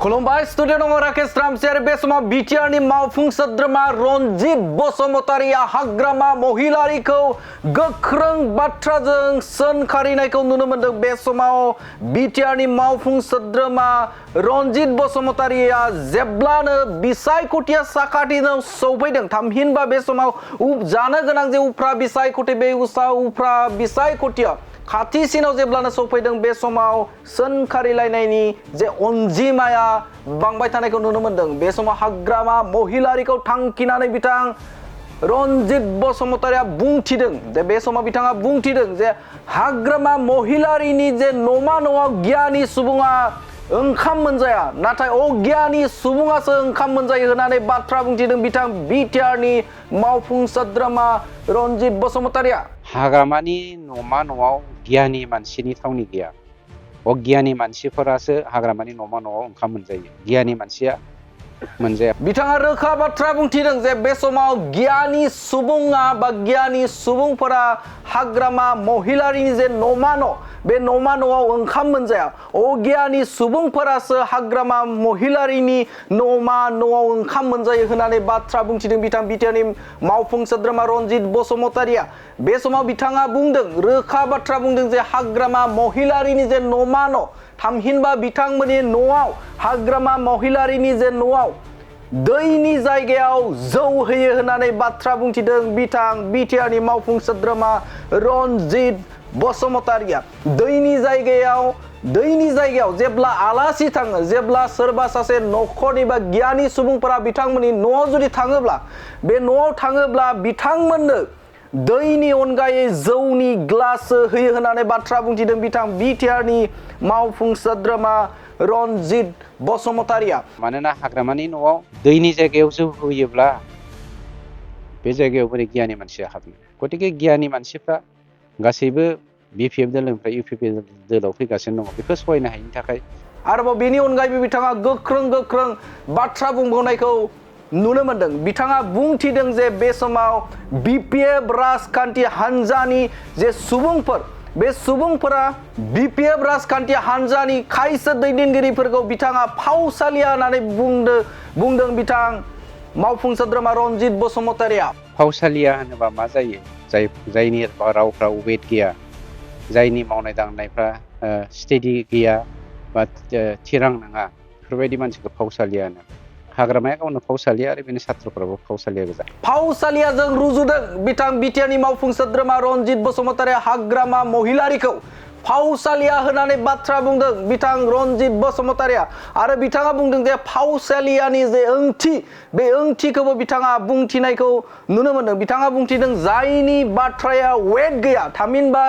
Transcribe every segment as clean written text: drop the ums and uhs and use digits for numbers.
खुलुमबाय स्टुडिअ दङ राकेश रामसि आरो बे समाव बिटिआरनि मावफुं सोद्रोमा रनजित बसुमतारीया हाग्रामा महिलारिखौ गोख्रों बाथ्राजों सोंखारिनायखौ नुनो मोन्दों। बे समाव बिटिआरनि मावफुं सोद्रोमा रनजित बसुमतारीया जेब्लानो बिसायख'थिया साखाथियाव सौफैदों थामहिनबा बे समाव जानो गोनां जे उफ्रा बिसायख'थि बे उफ्रा बिसायख'थियाव खाथिसिनाव जेब्लानो सौफैदों बे समाव सोंखारिलायनायनि जे अनजिमाया बांबाय थानायखौ नुनो मोन्दों। बे समाव हाग्रामा महिलारिखौ थांखिनानै बिथां रनजित बसुमतारीया बुंथिदों जे बे समाव बिथाङा बुंथिदों जे हाग्रामा महिलारिनि जे न'मा न'आव गियानि सुबुङा ओंखाम मोनजाया नाथाय अगियानि सुबुङासो ओंखाम मोनजायो होननानै बाथ्रा बुंथिदों बिथां बिटिआरनि मावफुं सोद्रोमा रनजित बसुमतारीया। हाग्रामानि न'मा न'आव गियानि मानसिनि थावनि गैया। अगियानि मानसिफोरासो हाग्रामानि न'मा न'आव ओंखाम मोनजायो, गियानि मानसिया मोनजाया। बिथाङा रोखा बाथ्रा बुंथिदों जे बे समाव गियानि सुबुङा बा गियानि सुबुंफोरा हाग्रामा महिलारिनि जे न'मा न' बे न'मा न'आव ओंखाम मोनजाया। अगियानि सुबुंफोरासो हाग्रामा महिलारिनि न'मा न'आव ओंखाम मोनजायो होननानै बाथ्रा बुंथिदों बिथां बिटिआरनि मावफुं सोद्रोमा रनजित बसुमतारीया। बे समाव बिथाङा बुंदों, रोखा बाथ्रा बुंदों जे हाग्रामा महिलारिनि जे न'मा न' थामहिनबा बिथांमोननि न'आव हाग्रामा महिलारिनि जे न'आव दैनि जायगायाव जौ होयो होननानै बाथ्रा बुंथिदों बिथां बिटिआरनि मावफुं सोद्रोमा रनजित बसुमतारीया। दैनि जायगायाव जेब्ला आलासि थाङो, जेब्ला सोरबा सासे न'खरनि बा गियानि सुबुंफोरा बिथांमोननि न'आव जुदि थाङोब्ला बे न'आव थाङोब्ला बिथांमोननो दैनि अनगायै जौनि ग्लास होयो होननानै बाथ्रा बुंथिदों बिथां बिटिआरनि मावफुं सोद्रोमा रनजित बसुमतारीया। मानोना हाग्रामानि न'आव दैनि जायगायाव जौ होयोब्ला बे जायगायाव बोरै गियानि मानसिया हाबनो? गतिके गियानि मानसिफ्रा गासैबो बिपिएफ दोलोनिफ्राय इउपिपिएल दोलोआव फैगासिनो दङ। बेखौ सहायनो हायिनि थाखाय आरोबाव बेनि अनगायैबो बिथाङा गोख्रों बाथ्रा बुंबावनायखौ नुनो मोन्दों। बिथाङा बुंथिदों जे बे समाव बिपिएफ राजखान्थि हान्जानि जे सुबुंफोर बे सुबुंफोरा बिपिएफ राजखान्थि हान्जानि खायसे दैदेनगिरिफोरखौ बिथाङा फावसालिया होननानै बुंदों बिथां मावफुं सोद्रोमा रनजित बसुमतारीया। फावसालिया होनोबा मा जायो? जायनि रावफ्रा वेट गैया, जायनि मावनाय दांनायफ्रा स्टेडि गैया बा थिरां नङा, बेफोरबायदि मानसिखौ फावसालिया होनो। हाग्रामाया गावनो फावसालिया आरो बेनि साथ्रफ्राबो फावसालिया गोजा। फावसालियाजों रुजुदों बिथां बिटिआरनि मावफुं सोद्रोमा रनजित बसुमतारीया हाग्रामा महिलारिखौ फावसालिया होननानै बाथ्रा बुंदों बिथां रनजित बसुमतारीया। आरो बिथाङा बुंदों जे फावसालियानि जे ओंथि बे ओंथिखौबो बिथाङा बुंथिनायखौ नुनो मोन्दों। बिथाङा बुंथिदों जायनि बाथ्राया वेट गैया थामहिनबा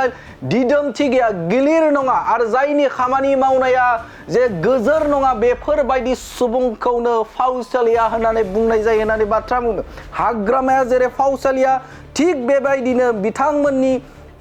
दिदोमथि गैया, गिलिर नङा आरो जायनि खामानि मावनाया जे गोजोर नङा बेफोरबायदि सुबुंखौनो फावसालिया होननानै बुंनाय जायो होननानै बाथ्रा बुंदों। हाग्रामाया जेरै फावसालिया थिग बेबायदिनो बिथांमोननि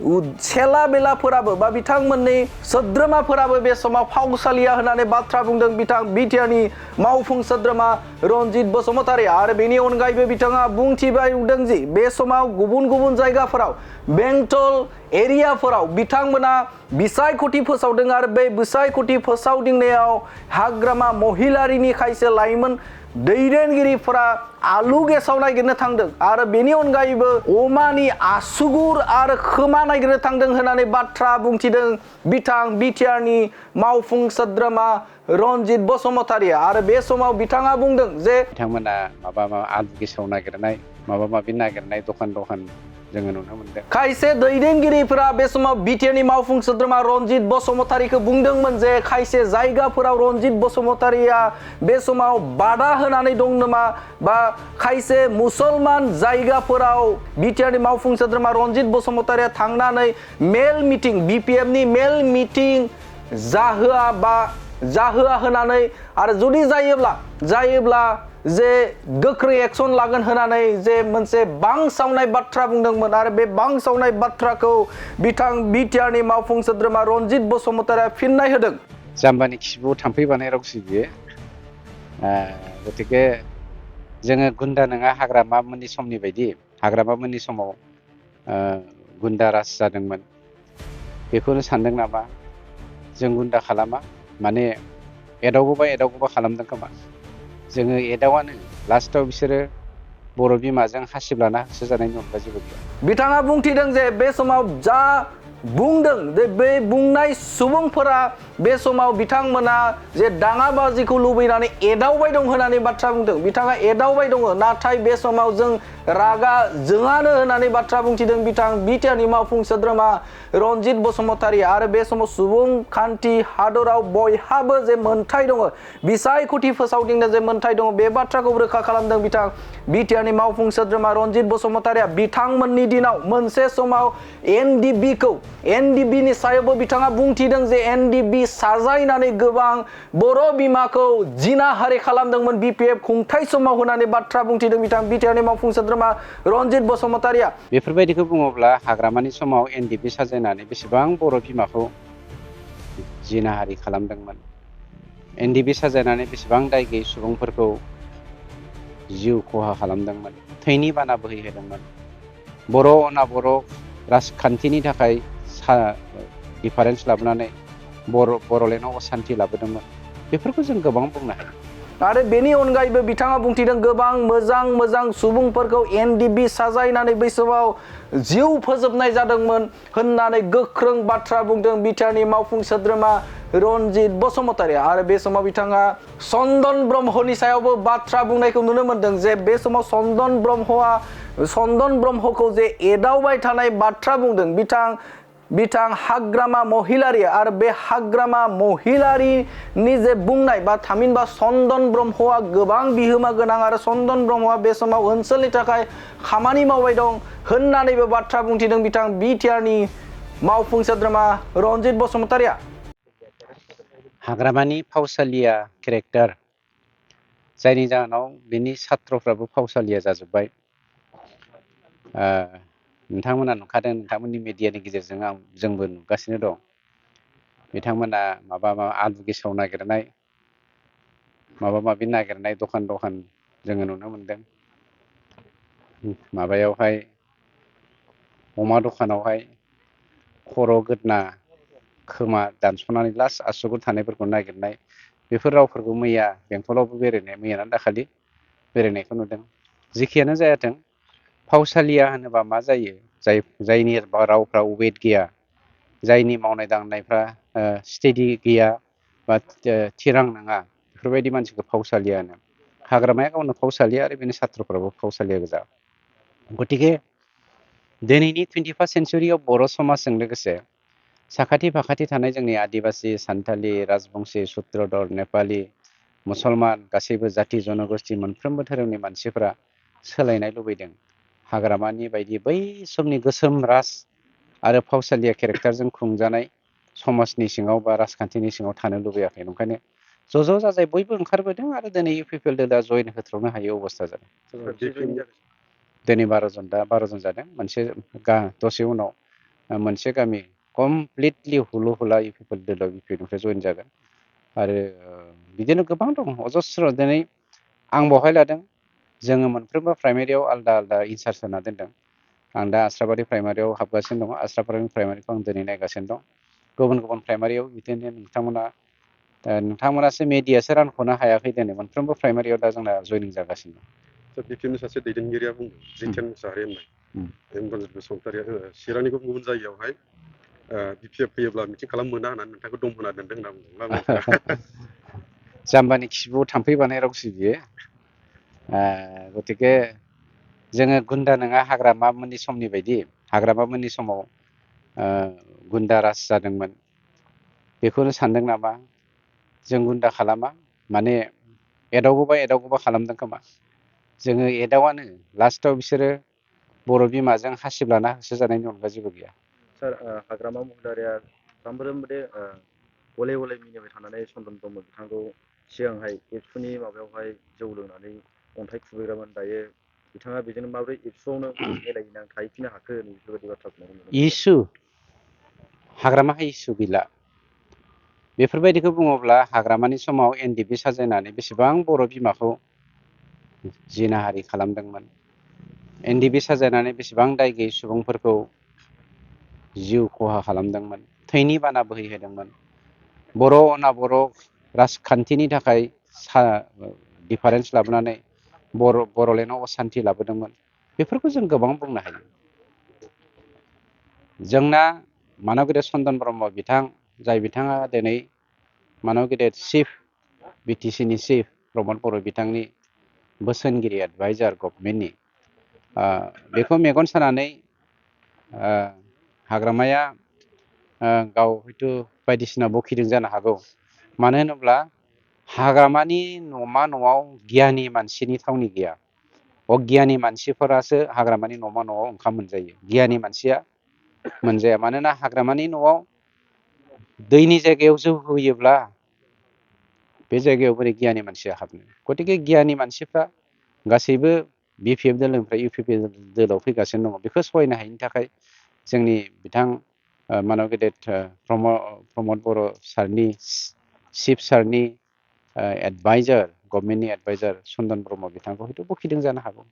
सेला बेलाफोराबो बा बिथांमोननि सोद्रोमाफोराबो बे समाव फावसालिया होननानै बाथ्रा बुंदों बिथां बिटिआरनि मावफुं सोद्रोमा रनजित बसुमतारी। आरो बेनि अनगायैबो बिथाङा बुंथिबावदों जि बे समाव गुबुन जायगाफोराव बेंटल एरियाफोराव बिथांमोना बिसायख'थि फोसावदों आरो बे बिसायख'थि फोसावदिंनायाव हाग्रामा महिलारिनि खायसे लाइमोन दैदेनगिरिफोरा आलु गेसाव नागिरनो थांदों आरो बेनि अनगायैबो अमानि आसुगुर आरो खोमा नागिरनो थांदों होननानै बाथ्रा बुंथिदों बिथां बिटिआरनि मावफुं सोद्रोमा रनजित बसुमतारीया। आरो बे समाव बिथाङा बुंदों जे बिथांमोना माबा आलु गेसाव नागिरनाय माबा माबि नागिरनाय दखान जोङो नुनो मोनदों। खायसे दैदेनगिरिफोरा बे समाव बिटिआरनि मावफुं सोद्रोमा रनजित बसुमतारीखौ बुंदोंमोन जे खायसे जायगाफोराव रनजित बसुमतारीया बे समाव बादा होनानै दं नामा बा खायसे मुसलमान जायगाफोराव बिटिआरनि मावफुं सोद्रोमा रनजित बसुमतारीया थांनानै मेल मिटिं बिपिएफनि मेल मिटिं जाहोआ होनानै आरो जुदि जायोब्ला जे गोख्रै एक्सन लागोन होननानै जे मोनसे बांसावनाय बाथ्रा बुंदोंमोन। आरो बे बांसावनाय बाथ्राखौ बिथां बिटिआरनि मावफुं सोद्रोमा रनजित बसुमतारीया फिननाय होदों। जाम्बानि खिबुआव थाम्फै बानाय रावसो बियो। गतिके जोङो गुन्दा नङा हाग्रामामोननि समनि बायदि। हाग्रामामोननि समाव गुन्दा राज जादोंमोन, बेखौनो सानदों नामा? जों गुन्दा खालामा, माने एदावगौबा खालामदों खोमा जोङो एदावानो लास्टाव बिसोरो बर' बिमाजों हासिब लाना होसो जानायनि अनगा जेबो गैया। बिथाङा बुंथिदों जे बे समाव जा बुंदों जे बे बुंनाय सुबुंफोरा बे समाव बिथांमोना जे दाङाबाजिखौ लुबैनानै एदावबाय दं होननानै बाथ्रा बुंदों। बिथाङा एदावबाय दङ, नाथाय बे समाव जों रागा जोङानो होननानै बाथ्रा बुंथिदों बिथां बिटिआरनि मावफुं सोद्रोमा रनजित बसुमतारी। आरो बे समाव सुबुंखान्थि हादराव बयहाबो जे मोन्थाय दङ, बिसायख'थि फोसावदिंनो जे मोन्थाय दङ, बे बाथ्राखौ रोखा खालामदों बिथां बिटिआरनि मावफुं सोद्रोमा रनजित बसुमतारीया। बिथांमोननि दिनाव मोनसे समाव एनडिबिनि सायावबो बिथाङा बुंथिदों जे एनडिबि साजायनानै गोबां बर' बिमाखौ जिनाहारि खालामदोंमोन बिपिएफ खुंथाय समाव होननानै बाथ्रा बुंथिदों बिथां बिटिआरनि मावफुं सोद्रोमा रनजित बसुमतारीया। बेफोरबायदिखौ बुङोब्ला हाग्रामानि समाव एनडिबि साजायनानै बेसेबां बर' बिमाखौ जिनाहारि खालामदोंमोन, एनडिबि साजायनानै बेसेबां दाय गैयै सुबुंफोरखौ जिउ खहा खालामदोंमोन, थैनि बाना बोहैहोदोंमोन, बर' अनाबर' राजखान्थिनि थाखाय डिफारेन्स लाबोनानै बर'लेण्डआव असान्थि लाबोदोंमोन, बेफोरखौ जों गोबां बुंनो हायो। आरो बेनि अनगायैबो बिथाङा बुंथिदों गोबां मोजां सुबुंफोरखौ एनडिबि साजायनानै बै समाव जिउ फोजोबनाय जादोंमोन होननानै गोख्रों बाथ्रा बुंदों बिटिआरनि मावफुं सोद्रोमा रनजित बसुमतारी। आरो बे समाव बिथाङा चन्दन ब्रह्मनि सायावबो बाथ्रा बुंनायखौ नुनो मोनदों जे बे समाव चन्दन ब्रह्मखौ जे एदावबाय थानाय बाथ्रा बुंदों बिथां हाग्रामा महिलारी। आरो बे हाग्रामा महिलारीनि जे बुंनाय बा थामहिनबा चन्दन ब्रह्मआ गोबां बिहोमा गोनां आरो चन्दन ब्रह्मआ बे समाव ओनसोलनि थाखाय खामानि मावबाय दं होननानैबो बाथ्रा बुंथिदों बिथां बिटिआरनि मावफुं सोद्रोमा रनजित बसुमतारीया। हाग्रामानि फावसालिया केरेक्टार, जायनि जाहोनाव बिनि सात्रफ्राबो फावसालिया जाजोब्बाय। नोंथांमोना नुखादों, नोंथांमोननि मिडियानि गेजेरजों जोंबो नुगासिनो दं। बिथांमोना माबा आलु गेसाव नागिरनाय, माबा माबि नागिरनाय दखान जोङो नुनो मोनदों। माबायावहाय अमा दखानावहाय खर' गोदना खोमा दानस'नानै लास्ट आसुगुर थानायफोरखौ नागिरनाय, बेफोर रावफोरखौ मैया बेंथलावबो मैयाना दाखालि बेरायनायखौ नुदों। जेखियानो जायाथों, फावसालिया होनोबा मा जायो, जायनि रावफ्रा वेट गैया, जायनि मावनाय दांनायफ्रा स्टेडि गैया बा थिरां नङा, बेफोरबायदि मानसिखौ फावसालिया होनो। हाग्रामाया गावनो फावसालिया आरो बेनि सात्रफ्राबो फावसालिया गोजा। गतिके दिनैनि 21 सेन्सुरियाव बर' समाजजों लोगोसे साखाथि फाखाथि थानाय जोंनि आदिबासि, सान्थालि, राजबंसि, सुत्रधर, नेपालि, मुसलमान, गासैबो जाथि जनगोष्ठि मोनफ्रोमबो धोरोमनि मानसिफोरा सोलायनाय लुबैदों। हाग्रामानि बायदि बै समनि गोसोम राज आरो फावसालिया केरेक्टारजों खुंजानाय समाजनि सिङाव बा राजखान्थिनि सिङाव थानो लुबैयाखै। ओंखायनो ज' जाजाय बयबो ओंखारबोदों आरो दिनै इउपिपिएल दलआ जयन होथ्र'नो हायै अबस्था जादों। दिनै 12 जन जादों। दसे उनाव मोनसे गामि कमप्लिटलि हुलु हुला इउपिपिएल दलआ इउपिपिएलनिफ्राय जयन जागोन। आरो बिदिनो गोबां दं अजस्र'। दिनै आं बहाय लादों, जोङो मोनफ्रोमबो प्राइमारियाव आलदा इनसार्ज होना दोनदों। आं दा आस्राबारि प्राइमारियाव हाबगासिनो दङ। आस्राबारि प्राइमारिखौ आं दिनै नायगासिनो दं। गुबुन प्राइमारियाव बिदिनो नोंथांमोनासो मिडियासो रानख'नो हायाखै। दिनै मोनफ्रोमबो प्राइमारियाव दा जोंना जयनिं जागासिनो दं। बिपिएलनि सासे दैदेनगिरिया बुंदों, जितेन मुसाहारि होननाय रनजित बसुमतारीया, चिरांनि गुबुन जायगायावहाय बिपिएफ फैयोब्ला मिटिं खालामनो मोना होननानै नोंथांखौ दम होना दोनदों होनना बुंदों। जाम्बानि खिबुआव थाम्फै बानाय रावसो बियो। गतिके जोङो गुन्दा नङा हाग्रामामोननि समनि बायदि। हाग्रामामोननि समाव गुन्दा राज जादोंमोन, बेखौनो सानदों नामा? जों गुन्दा खालामा, माने एदावगौबा खालामदों खोमा जोङो एदावानो लास्टाव बिसोरो बर' बिमाजों हासिब लाना होसो जानायनि अनगा जेबो गैया। सार, हाग्रामा महिलारिया सानफ्रोमबो गले मिनिबाय थानानै चन्दन ब्रह्म बिथांखौ सिगांहाय एबसुनि माबायावहाय जौ लोंनानै अन्थाइ खुबैग्रामोन, दायो बिथाङा बेजोंनो माबोरै एबसुआवनो मिलायहैनानै थाहैफिननो हाखो, बेफोरबायदि बाथ्राखौ इसु हाग्रामाहा इसु गैला। बेफोरबायदिखौ बुङोब्ला हाग्रामानि समाव एनडिबि साजायनानै बेसेबां बर' बिमाखौ जिनाहारि खालामदोंमोन, एनडिबि साजायनानै बेसेबां दाय गैयै सुबुंफोरखौ जिउ खहा खालामदोंमोन, थैनि बाना बोहैहोदोंमोन, बर' अनाबर' राजखान्थिनि थाखाय डिफारेन्स लाबोनानै बर'लेण्डआव असान्थि लाबोदोंमोन बेफोरखौ जों गोबां बुंनो हायो। जोंना मानब गेदेर चन्दन ब्रह्म बिथां जाय बिथाङा दिनै मानब गेदेर चिफ बिटिसिनि चिफ प्रमद बर' बिथांनि बोसोनगिरि एडभाइजार गभर्नमेन्टनि बेखौ मेगन सानानै हाग्रामाया गाव हयथ' बायदिसिना बखिदों जानो हागौ। मानो होनोब्ला हाग्रामानि न'मा न'आव गियानि मानसिनि थावनि गैया। अगियानि मानसिफोरासो हाग्रामानि न'मा न'आव ओंखाम मोनजायो। गियानि मानसिया मोनजाया। मानोना हाग्रामानि न'आव दैनि जायगायाव जौ होयोब्ला बे जायगायाव बोरै गियानि मानसिया हाबनो। गतिके गियानि मानसिफ्रा गासैबो BPF दोलोनिफ्राय UPP दोलोआव फैगासिनो दङ। बेखौ सहायनो हायिनि थाखाय जोंनि बिथां मानब गेदेर प्रमद बर' सारनि चिफ सारनि एडभाइजार गभर्नमेन्टनि एडभाइजार चन्दन ब्रह्म बिथांखौ हयथ' बखिदों जानो हागौ।